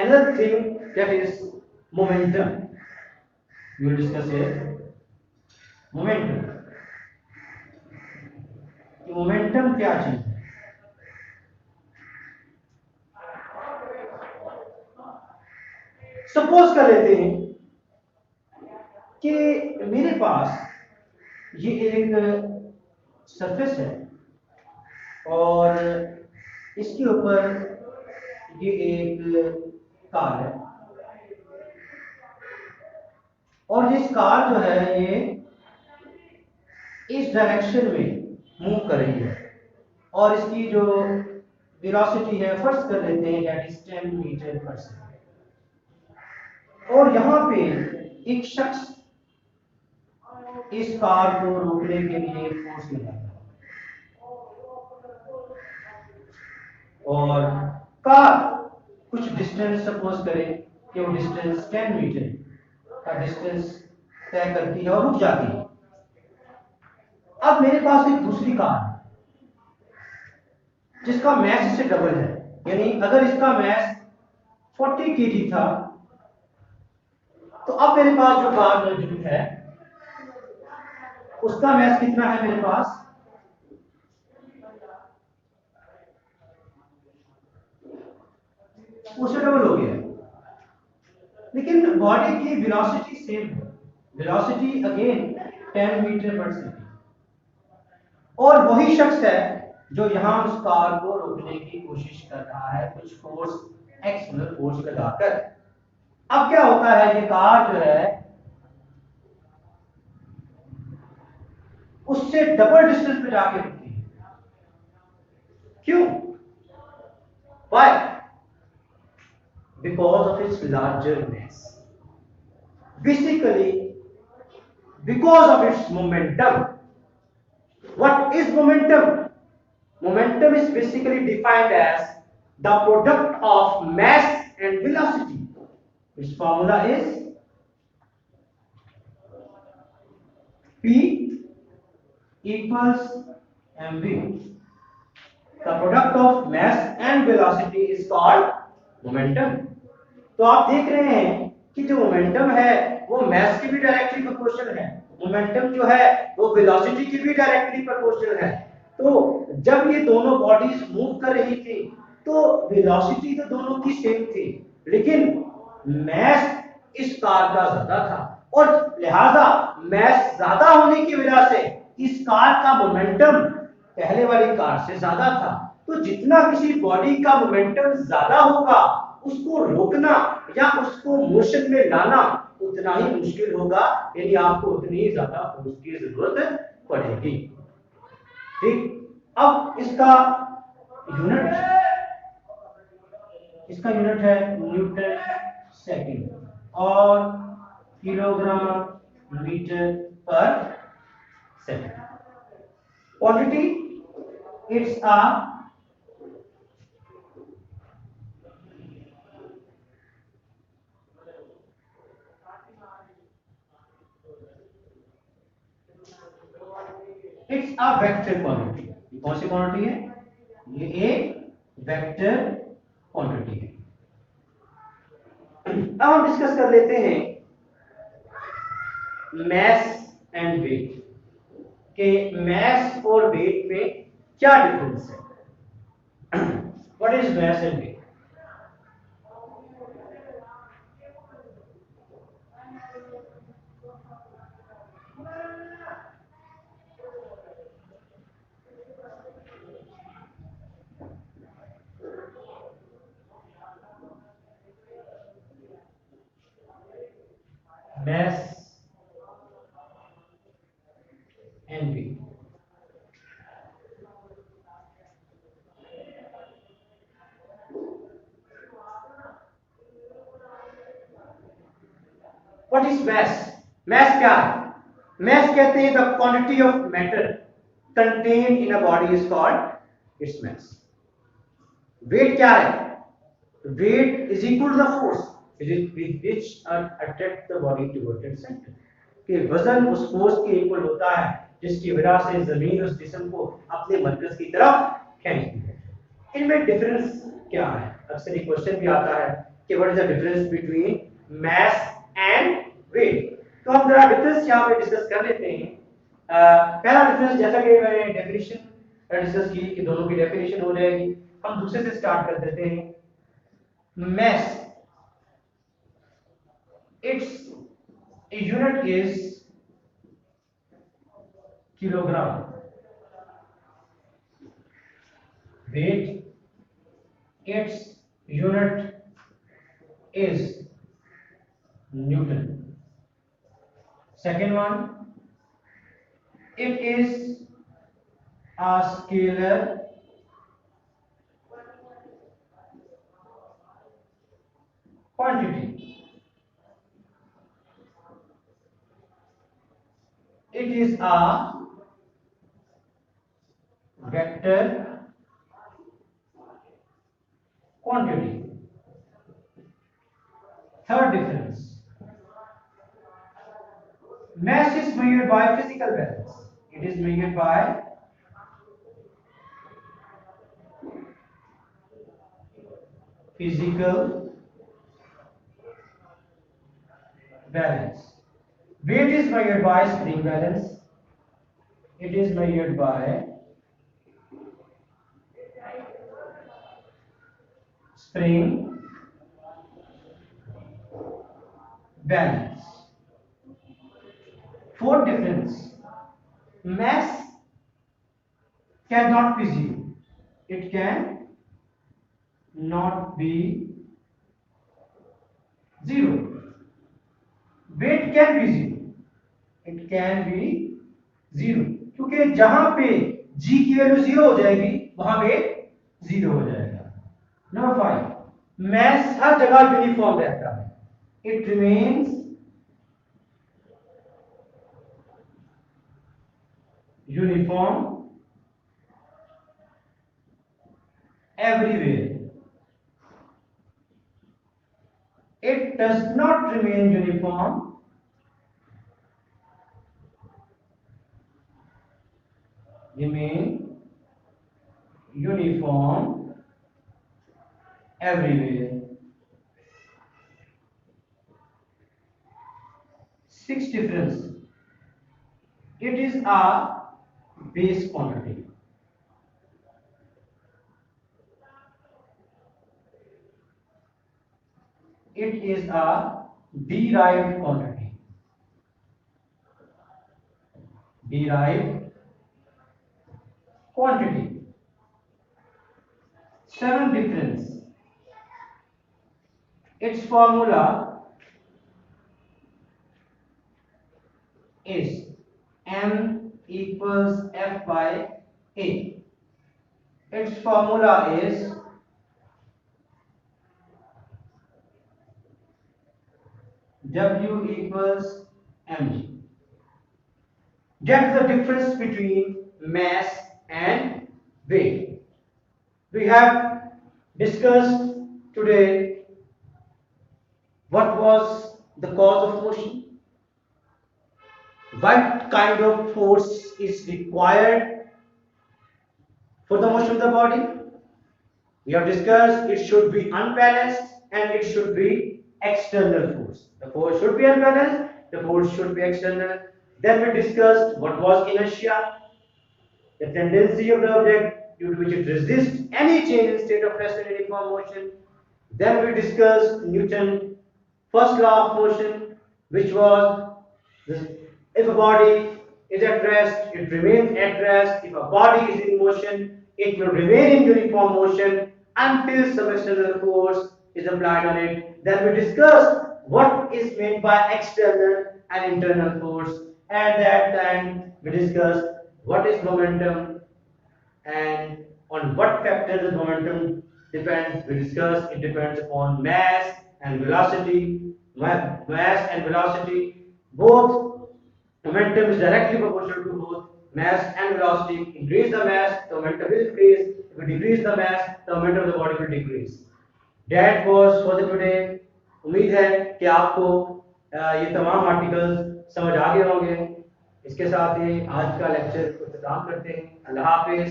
another thing that is momentum. We will discuss here momentum. Momentum क्या चीज है? Suppose कर लेते हैं कि मेरे पास ये एक सरफेस है और इसके ऊपर ये एक कार है और इस कार जो है ये इस डायरेक्शन में मूव कर रही है और इसकी जो वेलोसिटी है फर्स्ट कर लेते हैं दैट इज 10 मीटर पर सेकंड और यहाँ पे एक शख्स इस कार को रोकने के लिए फोर्स लगाता है और कार कुछ डिस्टेंस सपोज करें कि वो डिस्टेंस 10 मीटर का डिस्टेंस तय करती है और रुक जाती है। अब मेरे पास एक दूसरी कार है जिसका मैस इससे डबल है, यानी अगर इसका मैस 40 kg था तो अब मेरे पास जो कार मौजूद है उसका मैस कितना है मेरे पास? उससे डबल हो गया, लेकिन बॉडी की वेलोसिटी सेम है, वेलोसिटी अगेन 10 मीटर पर सेकंड और वही शख्स है जो यहां उस कार को रोकने की कोशिश कर रहा है कुछ फोर्स एक्सटर्नल फोर्स लगाकर। अब क्या होता है, ये कार जो है उससे डबल डिस्टेंस पे जाके रुकती है। क्यों? Why? Because of its larger mass. Basically, because of its momentum. What is momentum? Momentum is basically defined as the product of mass and velocity. Its formula is P equals mv. The product of mass and velocity is called momentum. तो आप देख रहे हैं कि जो momentum है वो mess की भी डायरेक्टली प्रोपोर्शनल है, मोमेंटम जो है वो वेलोसिटी की भी डायरेक्टली प्रोपोर्शनल है। तो जब ये दोनों बॉडीज मूव कर रही थी तो वेलोसिटी तो दोनों की सेम थी, लेकिन मैस इस कार का ज्यादा था और लिहाजा मैस ज्यादा होने की वजह से इस कार का मोमेंटम पहले वाली कार से ज्यादा था। तो जितना किसी बॉडी का मोमेंटम ज्यादा होगा उसको रोकना या उसको मोशन में लाना उतना ही मुश्किल होगा, यानी आपको उतनी ही ज्यादा फोर्स की जरूरत पड़ेगी। ठीक, अब इसका यूनिट है न्यूटन सेकंड और किलोग्राम मीटर पर second. Quantity it's a vector quantity. कौन सी क्वांटिटी है? ये एक वेक्टर क्वांटिटी है। अब हम डिस्कस कर लेते हैं मैस एंड वेट के मैस और वेट में क्या डिफरेंस है। What is mass and weight? mass and weight. What is mass? Mass क्या है? Mass कहते हैं the quantity of matter contained in a body is called its mass. Weight क्या है? Weight is equal to the force which attract the body towards its center. कि वजन उस force के इक्वल होता है जिसकी वजह से जमीन उस जिस्म को अपने मरकज की तरफ खींचती है। इनमें डिफरेंस क्या है? अक्सर ये क्वेश्चन भी आता है कि what is the difference between mass and weight। तो हम जरा डिफरेंस यहाँ पे डिस्कस कर लेते हैं। पहला डिफरेंस जैसा कि मैंने डेफिनेशन डिस्कस की कि दोनों की डेफिनेशन हो जाएगी, हम दूसरे से स्टार्ट कर देते हैं। mass, its unit is kilogram, weight, its unit is Newton। Second one, it is a scalar quantity, it is a vector quantity। Third difference, mass is measured by physical balance, it is measured by physical balance। Weight is measured by spring balance, it is measured by spring balance। Fourth difference, mass cannot be zero, it can not be zero। Weight can be zero, it can be zero, क्योंकि जहां पे g की value zero हो जाएगी वहां wait zero हो जाएगा। Number 5, mass हर जगह यूनिफॉर्म रहता है, it remains uniform everywhere, it does not remain uniform everywhere। Sixth difference, it is a base quantity, it is a derived quantity, derived quantity। Seventh difference, its formula is m equals f by a, its formula is w equals mg। That's the difference between mass and weight। We have discussed today what was the cause of motion, what kind of force is required for the motion of the body. We have discussed it should be unbalanced and it should be external force. The force should be unbalanced, the force should be external. Then we discussed what was inertia, the tendency of the object due to which it resists any change in state of rest and uniform motion. Then we discussed Newton's first law of motion, which was this: if a body is at rest, it remains at rest. If a body is in motion, it will remain in uniform motion until some external force is applied on it. Then we discussed what is meant by external and internal force. At that time, we discussed what is momentum and on what factors the momentum depends. We discussed it depends upon mass and velocity. Mass and velocity, both momentum is directly proportional to both mass and velocity. Increase the mass, the momentum will increase. If we decrease the mass, the momentum of the body will decrease. That was for the today। उम्मीद है कि आपको ये तमाम articles समझ आ गए होंगे। इसके साथ ही आज का लेक्चर को खत्म करते हैं। अल्लाह हाफिज।